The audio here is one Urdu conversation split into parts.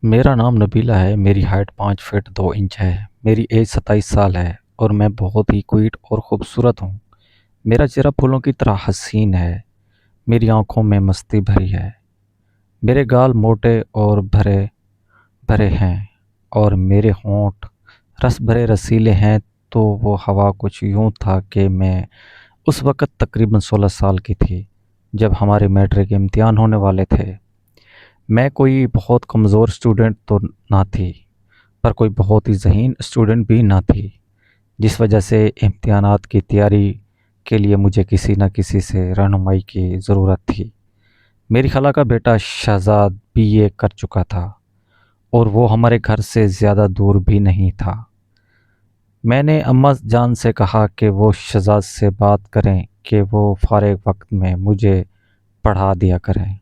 میرا نام نبیلہ ہے۔ میری ہائٹ 5 فٹ 2 انچ ہے۔ میری ایج 27 سال ہے اور میں بہت ہی کوئٹ اور خوبصورت ہوں۔ میرا چہرہ پھولوں کی طرح حسین ہے۔ میری آنکھوں میں مستی بھری ہے۔ میرے گال موٹے اور بھرے بھرے ہیں اور میرے ہونٹ رس بھرے رسیلے ہیں۔ تو وہ ہوا کچھ یوں تھا کہ میں اس وقت تقریباً 16 سال کی تھی جب ہمارے میٹرک کے امتحان ہونے والے تھے۔ میں کوئی بہت کمزور اسٹوڈنٹ تو نہ تھی، پر کوئی بہت ہی ذہین اسٹوڈنٹ بھی نہ تھی، جس وجہ سے امتحانات کی تیاری کے لیے مجھے کسی نہ کسی سے رہنمائی کی ضرورت تھی۔ میری خالہ کا بیٹا شہزاد BA کر چکا تھا اور وہ ہمارے گھر سے زیادہ دور بھی نہیں تھا۔ میں نے اماں جان سے کہا کہ وہ شہزاد سے بات کریں کہ وہ فارغ وقت میں مجھے پڑھا دیا کریں۔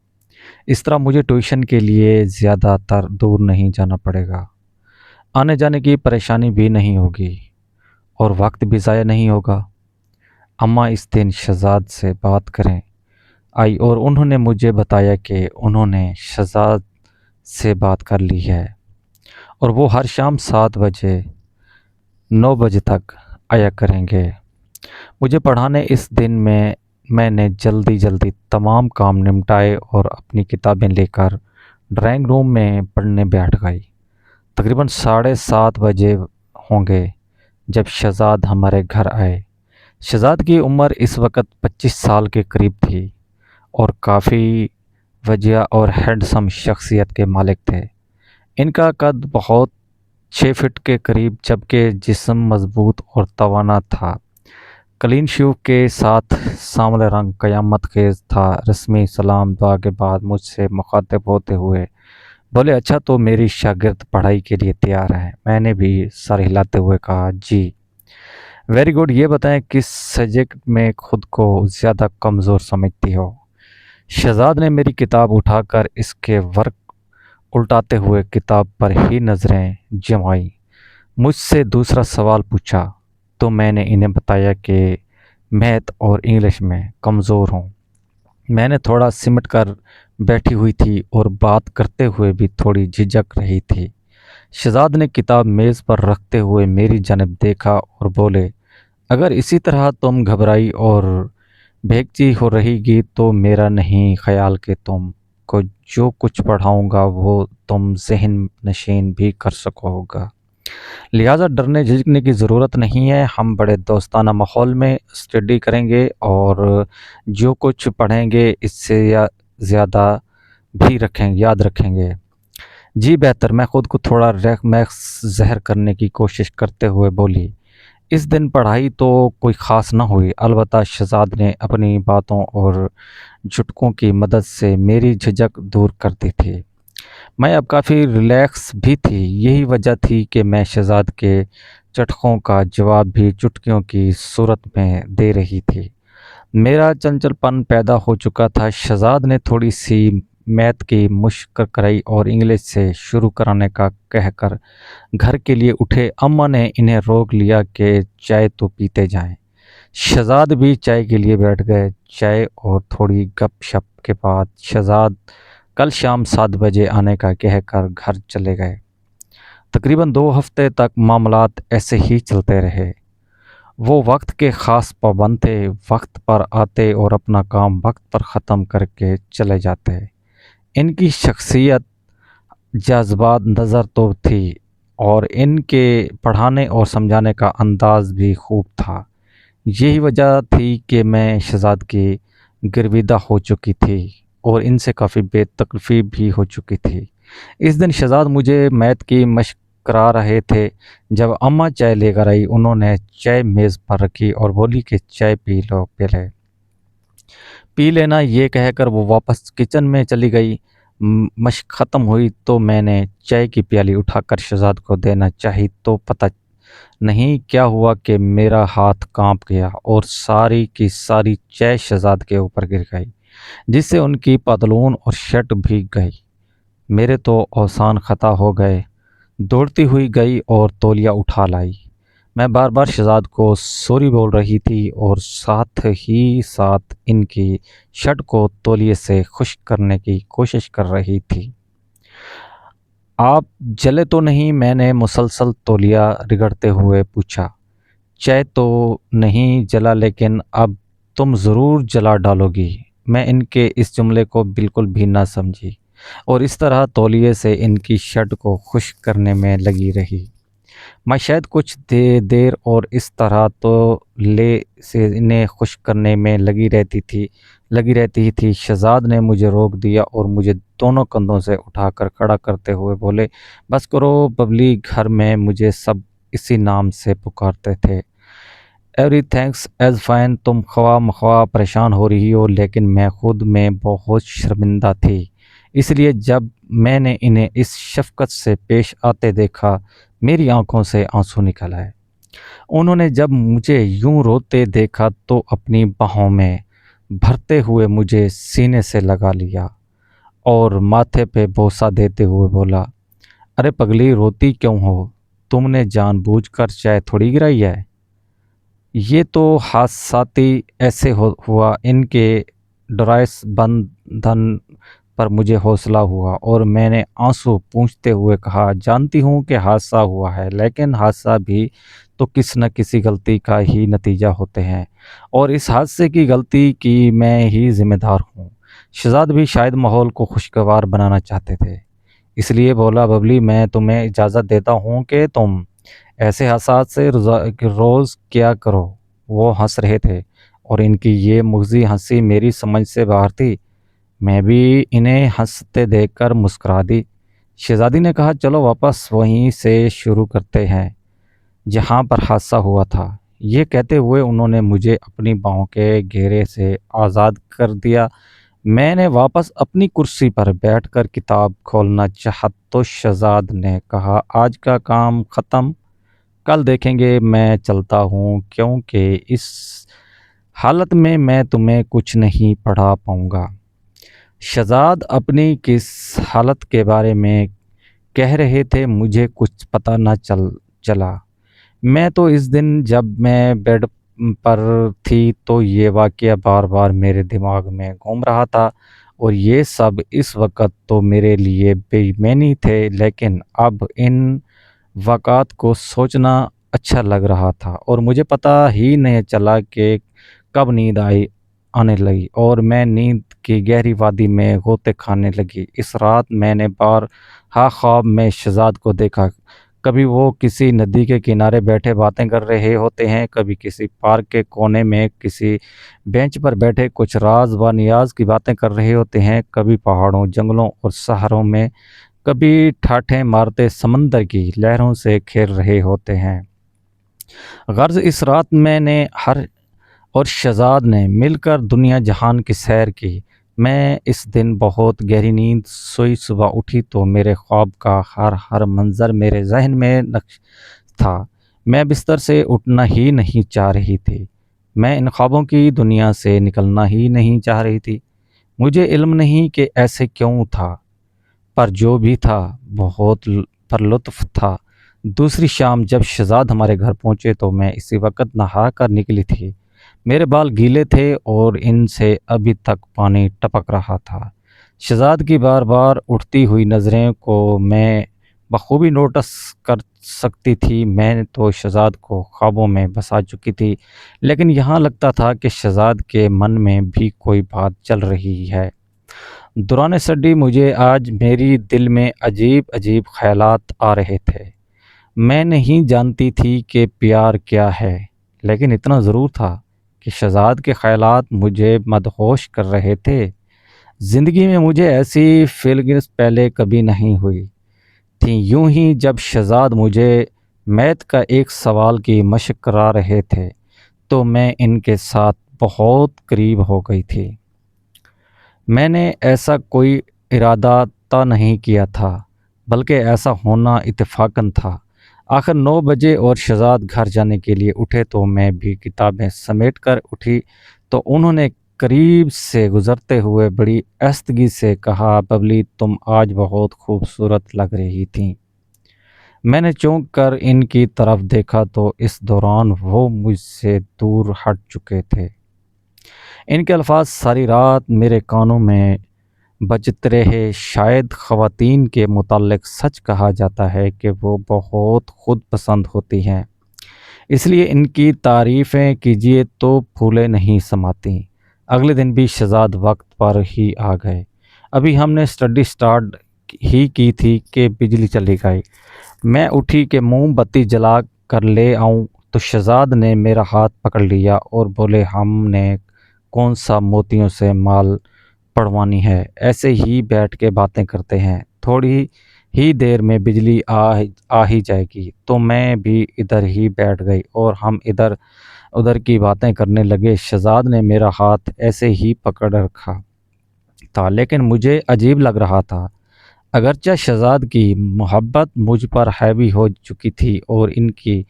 اس طرح مجھے ٹیوشن کے لیے زیادہ تر دور نہیں جانا پڑے گا، آنے جانے کی پریشانی بھی نہیں ہوگی اور وقت بھی ضائع نہیں ہوگا۔ اماں اس دن شہزاد سے بات کریں آئی اور انہوں نے مجھے بتایا کہ انہوں نے شہزاد سے بات کر لی ہے اور وہ ہر شام 7 بجے 9 بجے تک آیا کریں گے مجھے پڑھانے۔ اس دن میں نے جلدی تمام کام نمٹائے اور اپنی کتابیں لے کر ڈرائنگ روم میں پڑھنے بیٹھ گئی۔ تقریباً 7:30 بجے ہوں گے جب شہزاد ہمارے گھر آئے۔ شہزاد کی عمر اس وقت 25 سال کے قریب تھی اور کافی وجیہ اور ہینڈسم شخصیت کے مالک تھے۔ ان کا قد بہت 6 فٹ کے قریب جبکہ جسم مضبوط اور توانا تھا۔ کلین شیو کے ساتھ سانولے رنگ قیامت خیز تھا۔ رسمی سلام دعا کے بعد مجھ سے مخاطب ہوتے ہوئے بولے، اچھا تو میری شاگرد پڑھائی کے لیے تیار ہے؟ میں نے بھی سر ہلاتے ہوئے کہا، جی۔ ویری گڈ، یہ بتائیں کس سبجیکٹ میں خود کو زیادہ کمزور سمجھتی ہو؟ شہزاد نے میری کتاب اٹھا کر اس کے ورق الٹاتے ہوئے کتاب پر ہی نظریں جمائیں۔ مجھ سے دوسرا سوال پوچھا تو میں نے انہیں بتایا کہ میتھ اور انگلش میں کمزور ہوں۔ میں نے تھوڑا سمٹ کر بیٹھی ہوئی تھی اور بات کرتے ہوئے بھی تھوڑی جھجک رہی تھی۔ شہزاد نے کتاب میز پر رکھتے ہوئے میری جانب دیکھا اور بولے، اگر اسی طرح تم گھبرائی اور بھیگچی ہو رہی گی تو میرا نہیں خیال کہ تم کو جو کچھ پڑھاؤں گا وہ تم ذہن نشین بھی کر سکو گا۔ لہٰذا ڈرنے جھجکنے کی ضرورت نہیں ہے۔ ہم بڑے دوستانہ ماحول میں اسٹڈی کریں گے اور جو کچھ پڑھیں گے اس سے زیادہ بھی یاد رکھیں گے۔ جی بہتر، میں خود کو تھوڑا ریلیکس ظاہر کرنے کی کوشش کرتے ہوئے بولی۔ اس دن پڑھائی تو کوئی خاص نہ ہوئی، البتہ شہزاد نے اپنی باتوں اور جھٹکوں کی مدد سے میری جھجک دور کر دی تھی۔ میں اب کافی ریلیکس بھی تھی۔ یہی وجہ تھی کہ میں شہزاد کے چٹخوں کا جواب بھی چٹکیوں کی صورت میں دے رہی تھی۔ میرا چنچل پن پیدا ہو چکا تھا۔ شہزاد نے تھوڑی سی میتھ کی مشق کرائی اور انگلش سے شروع کرانے کا کہہ کر گھر کے لیے اٹھے۔ اماں نے انہیں روک لیا کہ چائے تو پیتے جائیں۔ شہزاد بھی چائے کے لیے بیٹھ گئے۔ چائے اور تھوڑی گپ شپ کے بعد شہزاد کل شام 7 بجے آنے کا کہہ کر گھر چلے گئے۔ تقریباً 2 ہفتے تک معاملات ایسے ہی چلتے رہے۔ وہ وقت کے خاص پابند تھے، وقت پر آتے اور اپنا کام وقت پر ختم کر کے چلے جاتے۔ ان کی شخصیت جذبات نظر تو تھی اور ان کے پڑھانے اور سمجھانے کا انداز بھی خوب تھا۔ یہی وجہ تھی کہ میں شہزاد کی گرویدہ ہو چکی تھی اور ان سے کافی بے تکلفی بھی ہو چکی تھی۔ اس دن شہزاد مجھے میتھ کی مشق کرا رہے تھے جب اماں چائے لے کر آئی۔ انہوں نے چائے میز پر رکھی اور بولی کہ چائے پی لو پہلے۔ پی لینا، یہ کہہ کر وہ واپس کچن میں چلی گئی۔ مشق ختم ہوئی تو میں نے چائے کی پیالی اٹھا کر شہزاد کو دینا چاہی تو پتہ نہیں کیا ہوا کہ میرا ہاتھ کانپ گیا اور ساری کی ساری چائے شہزاد کے اوپر گر گئی، جس سے ان کی پتلون اور شرٹ بھیگ گئی۔ میرے تو اوزان خطا ہو گئے۔ دوڑتی ہوئی گئی اور تولیہ اٹھا لائی۔ میں بار بار شہزاد کو سوری بول رہی تھی اور ساتھ ہی ساتھ ان کی شرٹ کو تولیے سے خشک کرنے کی کوشش کر رہی تھی۔ آپ جلے تو نہیں؟ میں نے مسلسل تولیہ رگڑتے ہوئے پوچھا۔ چائے تو نہیں جلا، لیکن اب تم ضرور جلا ڈالو گی۔ میں ان کے اس جملے کو بالکل بھی نہ سمجھی اور اس طرح تولیے سے ان کی شرٹ کو خشک کرنے میں لگی رہی۔ میں شاید کچھ دیر اور اس طرح تو لے سے انہیں خشک کرنے میں لگی رہتی تھی۔ شہزاد نے مجھے روک دیا اور مجھے دونوں کندھوں سے اٹھا کر کھڑا کرتے ہوئے بولے، بس کرو ببلی، گھر میں مجھے سب اسی نام سے پکارتے تھے۔ Every things is fine. تم خواہ مخواہ پریشان ہو رہی ہو، لیکن میں خود میں بہت شرمندہ تھی، اس لیے جب میں نے انہیں اس شفقت سے پیش آتے دیکھا میری آنکھوں سے آنسو نکل آئے۔ انہوں نے جب مجھے یوں روتے دیکھا تو اپنی باہوں میں بھرتے ہوئے مجھے سینے سے لگا لیا اور ماتھے پہ بوسہ دیتے ہوئے بولا، ارے پگلی، روتی کیوں ہو؟ تم نے جان بوجھ کر چائے تھوڑی گرائی ہے۔ یہ تو حادثاتی ایسے ہوا۔ ان کے ڈرائس بندھن پر مجھے حوصلہ ہوا اور میں نے آنسو پونچھتے ہوئے کہا، جانتی ہوں کہ حادثہ ہوا ہے، لیکن حادثہ بھی تو کسی نہ کسی غلطی کا ہی نتیجہ ہوتے ہیں، اور اس حادثے کی غلطی کی میں ہی ذمہ دار ہوں۔ شہزاد بھی شاید ماحول کو خوشگوار بنانا چاہتے تھے، اس لیے بولا، ببلی، میں تمہیں اجازت دیتا ہوں کہ تم ایسے حادثات سے روز کیا کرو۔ وہ ہنس رہے تھے اور ان کی یہ مغزی ہنسی میری سمجھ سے باہر تھی۔ میں بھی انہیں ہنستے دیکھ کر مسکرا دی۔ شہزادی نے کہا، چلو واپس وہیں سے شروع کرتے ہیں جہاں پر حادثہ ہوا تھا۔ یہ کہتے ہوئے انہوں نے مجھے اپنی باہوں کے گھیرے سے آزاد کر دیا۔ میں نے واپس اپنی کرسی پر بیٹھ کر کتاب کھولنا چاہا تو شہزاد نے کہا، آج کا کام ختم، کل دیکھیں گے۔ میں چلتا ہوں کیونکہ اس حالت میں تمہیں کچھ نہیں پڑھا پاؤں گا۔ شہزاد اپنی کس حالت کے بارے میں کہہ رہے تھے مجھے کچھ پتہ نہ چلا۔ میں تو اس دن جب میں بیڈ پر تھی تو یہ واقعہ بار بار میرے دماغ میں گھوم رہا تھا، اور یہ سب اس وقت تو میرے لیے بے ایمانی تھے، لیکن اب ان واقعات کو سوچنا اچھا لگ رہا تھا اور مجھے پتہ ہی نہیں چلا کہ کب نیند آنے لگی اور میں نیند کی گہری وادی میں غوطے کھانے لگی۔ اس رات میں نے بارہا خواب میں شہزاد کو دیکھا۔ کبھی وہ کسی ندی کے کنارے بیٹھے باتیں کر رہے ہوتے ہیں، کبھی کسی پارک کے کونے میں کسی بینچ پر بیٹھے کچھ راز و نیاز کی باتیں کر رہے ہوتے ہیں، کبھی پہاڑوں، جنگلوں اور صحراؤں میں، کبھی ٹھاٹھیں مارتے سمندر کی لہروں سے کھیل رہے ہوتے ہیں۔ غرض اس رات میں نے اور شہزاد نے مل کر دنیا جہان کی سیر کی۔ میں اس دن بہت گہری نیند سوئی۔ صبح اٹھی تو میرے خواب کا ہر منظر میرے ذہن میں نقش تھا۔ میں بستر سے اٹھنا ہی نہیں چاہ رہی تھی۔ میں ان خوابوں کی دنیا سے نکلنا ہی نہیں چاہ رہی تھی۔ مجھے علم نہیں کہ ایسے کیوں تھا، پر جو بھی تھا بہت پرلطف تھا۔ دوسری شام جب شہزاد ہمارے گھر پہنچے تو میں اسی وقت نہا کر نکلی تھی۔ میرے بال گیلے تھے اور ان سے ابھی تک پانی ٹپک رہا تھا۔ شہزاد کی بار بار اٹھتی ہوئی نظریں کو میں بخوبی نوٹس کر سکتی تھی۔ میں تو شہزاد کو خوابوں میں بسا چکی تھی، لیکن یہاں لگتا تھا کہ شہزاد کے من میں بھی کوئی بات چل رہی ہے۔ دوران سردی مجھے آج میری دل میں عجیب عجیب خیالات آ رہے تھے۔ میں نہیں جانتی تھی کہ پیار کیا ہے، لیکن اتنا ضرور تھا کہ شہزاد کے خیالات مجھے مدہوش کر رہے تھے۔ زندگی میں مجھے ایسی فیلنگز پہلے کبھی نہیں ہوئی تھیں۔ یوں ہی جب شہزاد مجھے میتھ کا ایک سوال کی مشق کرا رہے تھے تو میں ان کے ساتھ بہت قریب ہو گئی تھی۔ میں نے ایسا کوئی ارادہ طے نہیں کیا تھا، بلکہ ایسا ہونا اتفاقاً تھا۔ آخر 9 بجے اور شہزاد گھر جانے کے لیے اٹھے تو میں بھی کتابیں سمیٹ کر اٹھی تو انہوں نے قریب سے گزرتے ہوئے بڑی آہستگی سے کہا، ببلی، تم آج بہت خوبصورت لگ رہی تھیں۔ میں نے چونک کر ان کی طرف دیکھا تو اس دوران وہ مجھ سے دور ہٹ چکے تھے۔ ان کے الفاظ ساری رات میرے کانوں میں بجتے رہے۔ شاید خواتین کے متعلق سچ کہا جاتا ہے کہ وہ بہت خود پسند ہوتی ہیں، اس لیے ان کی تعریفیں کیجیے تو پھولیں نہیں سماتی۔ اگلے دن بھی شہزاد وقت پر ہی آ گئے۔ ابھی ہم نے اسٹڈی سٹارٹ ہی کی تھی کہ بجلی چلی گئی۔ میں اٹھی کہ موم بتی جلا کر لے آؤں تو شہزاد نے میرا ہاتھ پکڑ لیا اور بولے، ہم نے کون سا موتیوں سے مال پڑوانی ہے، ایسے ہی بیٹھ کے باتیں کرتے ہیں، تھوڑی ہی دیر میں بجلی آ ہی جائے گی۔ تو میں بھی ادھر ہی بیٹھ گئی اور ہم ادھر ادھر کی باتیں کرنے لگے۔ شہزاد نے میرا ہاتھ ایسے ہی پکڑ رکھا تھا لیکن مجھے عجیب لگ رہا تھا، اگرچہ شہزاد کی محبت مجھ پر حاوی ہو چکی تھی اور ان کی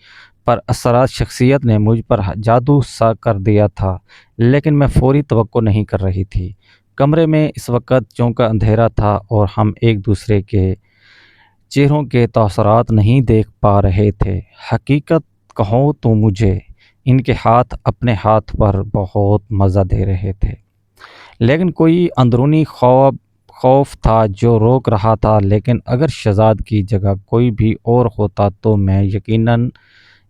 پر اثرات شخصیت نے مجھ پر جادو سا کر دیا تھا، لیکن میں فوری توقع نہیں کر رہی تھی۔ کمرے میں اس وقت چونکہ اندھیرا تھا اور ہم ایک دوسرے کے چہروں کے تاثرات نہیں دیکھ پا رہے تھے۔ حقیقت کہوں تو مجھے ان کے ہاتھ اپنے ہاتھ پر بہت مزہ دے رہے تھے، لیکن کوئی اندرونی خوف تھا جو روک رہا تھا۔ لیکن اگر شہزاد کی جگہ کوئی بھی اور ہوتا تو میں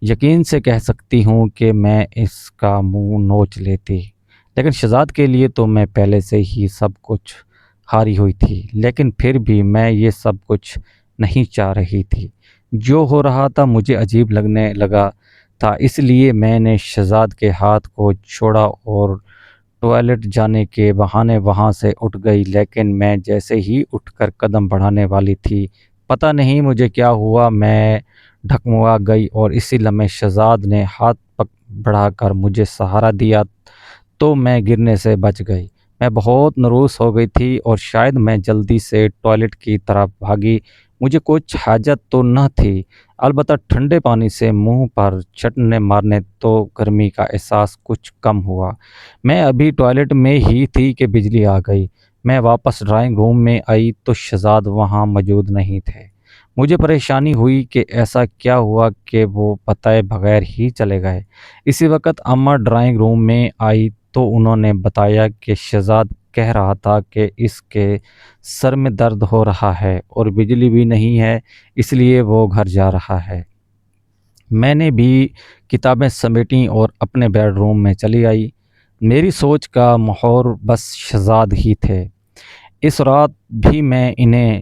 یقین سے کہہ سکتی ہوں کہ میں اس کا منہ نوچ لیتی، لیکن شہزاد کے لیے تو میں پہلے سے ہی سب کچھ ہاری ہوئی تھی۔ لیکن پھر بھی میں یہ سب کچھ نہیں چاہ رہی تھی۔ جو ہو رہا تھا مجھے عجیب لگنے لگا تھا، اس لیے میں نے شہزاد کے ہاتھ کو چھوڑا اور ٹوائلٹ جانے کے بہانے وہاں سے اٹھ گئی۔ لیکن میں جیسے ہی اٹھ کر قدم بڑھانے والی تھی، پتہ نہیں مجھے کیا ہوا، میں ڈھکموا گئی اور اسی لمحے شہزاد نے ہاتھ بڑھا کر مجھے سہارا دیا تو میں گرنے سے بچ گئی۔ میں بہت نروس ہو گئی تھی اور شاید میں جلدی سے ٹوائلٹ کی طرف بھاگی۔ مجھے کچھ حاجت تو نہ تھی، البتہ ٹھنڈے پانی سے منہ پر چٹنے مارنے تو گرمی کا احساس کچھ کم ہوا۔ میں ابھی ٹوائلٹ میں ہی تھی کہ بجلی آ گئی۔ میں واپس ڈرائنگ روم میں آئی تو شہزاد وہاں موجود نہیں تھے۔ مجھے پریشانی ہوئی کہ ایسا کیا ہوا کہ وہ بتائے بغیر ہی چلے گئے۔ اسی وقت اماں ڈرائنگ روم میں آئی تو انہوں نے بتایا کہ شہزاد کہہ رہا تھا کہ اس کے سر میں درد ہو رہا ہے اور بجلی بھی نہیں ہے، اس لیے وہ گھر جا رہا ہے۔ میں نے بھی کتابیں سمیٹیں اور اپنے بیڈ روم میں چلی آئی۔ میری سوچ کا محور بس شہزاد ہی تھے۔ اس رات بھی میں انہیں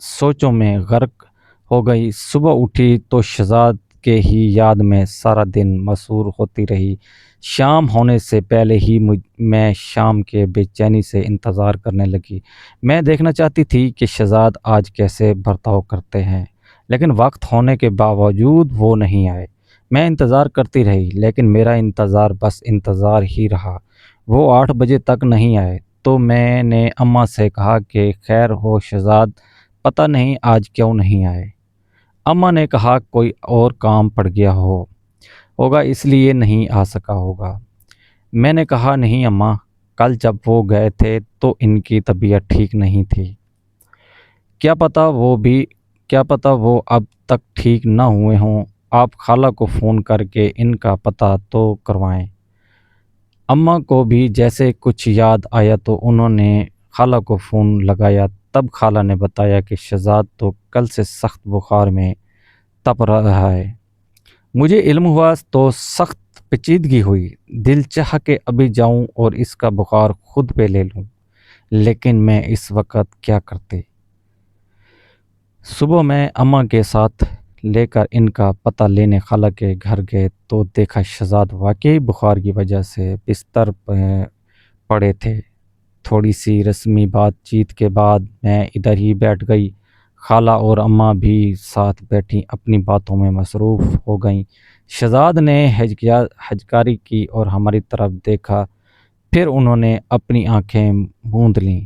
سوچوں میں غرق ہو گئی۔ صبح اٹھی تو شہزاد کے ہی یاد میں سارا دن مسحور ہوتی رہی۔ شام ہونے سے پہلے ہی میں شام کے بے چینی سے انتظار کرنے لگی۔ میں دیکھنا چاہتی تھی کہ شہزاد آج کیسے برتاؤ کرتے ہیں، لیکن وقت ہونے کے باوجود وہ نہیں آئے۔ میں انتظار کرتی رہی، لیکن میرا انتظار بس انتظار ہی رہا۔ وہ 8 بجے تک نہیں آئے تو میں نے اماں سے کہا کہ خیر ہو شہزاد، پتہ نہیں آج کیوں نہیں آئے۔ اماں نے کہا کوئی اور کام پڑ گیا ہوگا اس لیے نہیں آ سکا ہوگا۔ میں نے کہا نہیں اماں، کل جب وہ گئے تھے تو ان کی طبیعت ٹھیک نہیں تھی، کیا پتہ وہ اب تک ٹھیک نہ ہوئے ہوں۔ آپ خالہ کو فون کر کے ان کا پتہ تو کروائیں۔ اماں کو بھی جیسے کچھ یاد آیا تو انہوں نے خالہ کو فون لگایا۔ تب خالہ نے بتایا کہ شہزاد تو کل سے سخت بخار میں تپ رہا ہے۔ مجھے علم ہوا تو سخت پیچیدگی ہوئی۔ دل چاہا کہ ابھی جاؤں اور اس کا بخار خود پہ لے لوں، لیکن میں اس وقت کیا کرتی۔ صبح میں اماں کے ساتھ لے کر ان کا پتہ لینے خالہ کے گھر گئے تو دیکھا شہزاد واقعی بخار کی وجہ سے بستر پہ پڑے تھے۔ تھوڑی سی رسمی بات چیت کے بعد میں ادھر ہی بیٹھ گئی۔ خالہ اور اماں بھی ساتھ بیٹھی اپنی باتوں میں مصروف ہو گئیں۔ شہزاد نے ہجکاری کی اور ہماری طرف دیکھا، پھر انہوں نے اپنی آنکھیں موند لیں۔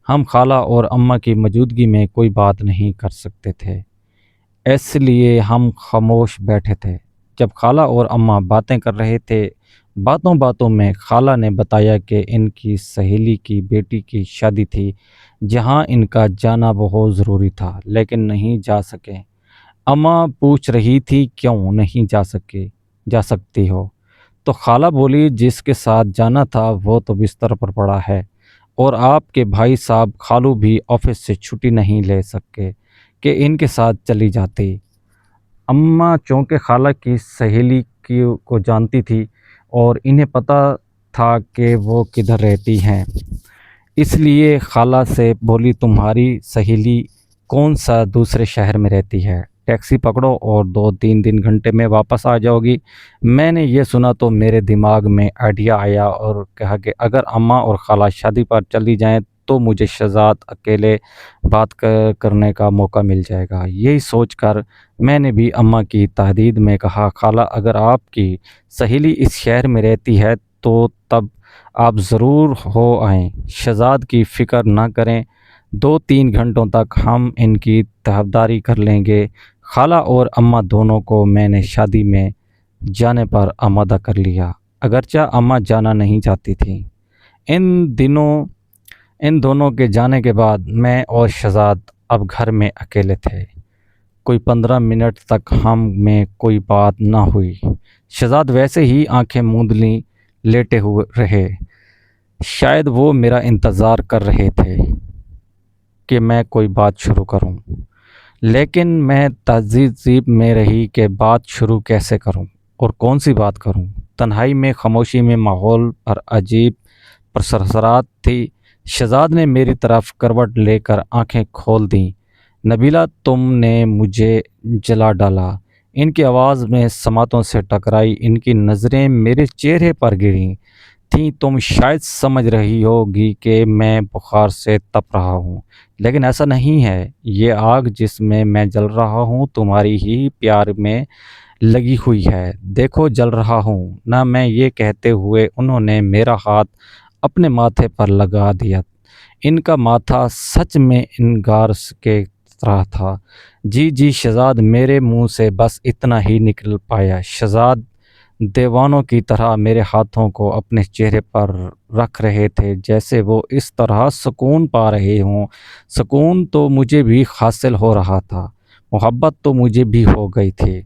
ہم خالہ اور اماں کی موجودگی میں کوئی بات نہیں کر سکتے تھے، اس لیے ہم خاموش بیٹھے تھے۔ جب خالہ اور اماں باتیں کر رہے تھے، باتوں میں خالہ نے بتایا کہ ان کی سہیلی کی بیٹی کی شادی تھی جہاں ان کا جانا بہت ضروری تھا، لیکن نہیں جا سکے۔ اماں پوچھ رہی تھی کیوں نہیں جا سکتی ہو، تو خالہ بولی جس کے ساتھ جانا تھا وہ تو بستر پر پڑا ہے اور آپ کے بھائی صاحب خالو بھی آفس سے چھٹی نہیں لے سکے کہ ان کے ساتھ چلی جاتی۔ اماں چونکہ خالہ کی سہیلی کو جانتی تھی اور انہیں پتہ تھا کہ وہ کدھر رہتی ہیں، اس لیے خالہ سے بولی تمہاری سہیلی کون سا دوسرے شہر میں رہتی ہے، ٹیکسی پکڑو اور 2-3 گھنٹے میں واپس آ جاؤ گی۔ میں نے یہ سنا تو میرے دماغ میں آئیڈیا آیا اور کہا کہ اگر اماں اور خالہ شادی پر چلی جائیں تو مجھے شہزاد اکیلے بات کرنے کا موقع مل جائے گا۔ یہی سوچ کر میں نے بھی اماں کی تردید میں کہا خالہ اگر آپ کی سہیلی اس شہر میں رہتی ہے تو تب آپ ضرور ہو آئیں، شہزاد کی فکر نہ کریں، 2-3 گھنٹوں تک ہم ان کی طرفداری کر لیں گے۔ خالہ اور اماں دونوں کو میں نے شادی میں جانے پر آمادہ کر لیا، اگرچہ اماں جانا نہیں چاہتی تھیں۔ ان دونوں کے جانے کے بعد میں اور شہزاد اب گھر میں اکیلے تھے۔ کوئی 15 منٹ تک ہم میں کوئی بات نہ ہوئی۔ شہزاد ویسے ہی آنکھیں موندلی لیٹے ہوئے رہے، شاید وہ میرا انتظار کر رہے تھے کہ میں کوئی بات شروع کروں، لیکن میں تہذیب میں رہی کہ بات شروع کیسے کروں اور کون سی بات کروں۔ تنہائی میں، خاموشی میں ماحول پر عجیب پرسرات تھی۔ شہزاد نے میری طرف کروٹ لے کر آنکھیں کھول دیں۔ نبیلہ تم نے مجھے جلا ڈالا۔ ان کی آواز میں سماعتوں سے ٹکرائی، ان کی نظریں میرے چہرے پر گریں تھیں۔ تم شاید سمجھ رہی ہوگی کہ میں بخار سے تپ رہا ہوں، لیکن ایسا نہیں ہے۔ یہ آگ جس میں میں جل رہا ہوں تمہاری ہی پیار میں لگی ہوئی ہے، دیکھو جل رہا ہوں نا۔ میں یہ کہتے ہوئے انہوں نے میرا ہاتھ اپنے ماتھے پر لگا دیا۔ ان کا ماتھا سچ میں انگار کے طرح تھا۔ جی جی شہزاد، میرے منہ سے بس اتنا ہی نکل پایا۔ شہزاد دیوانوں کی طرح میرے ہاتھوں کو اپنے چہرے پر رکھ رہے تھے جیسے وہ اس طرح سکون پا رہے ہوں۔ سکون تو مجھے بھی حاصل ہو رہا تھا، محبت تو مجھے بھی ہو گئی تھی۔